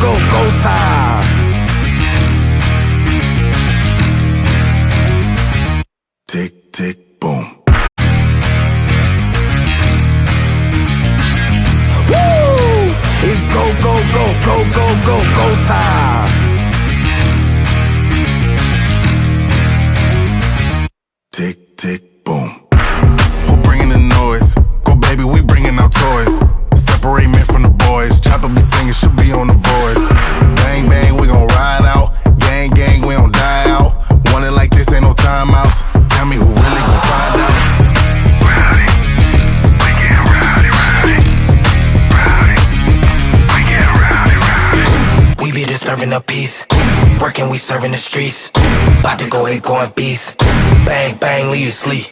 go time. Tick, tick, boom. Woo! It's go time. Tick, tick, boom. Who bringing the noise? Go baby, we bringing our toys. Separate men from the boys. Chopper be singing, she'll be on the voice. Bang, bang, we gon' ride out. Gang, gang, we don't die out. Want it like this, ain't no timeouts. Tell me who really gon' find out. Rowdy, we get rowdy, rowdy. Rowdy, we get rowdy, rowdy. We be disturbing the peace. Working, we serving the streets. About to go ahead, going beast. Bang, bang, leave you sleep.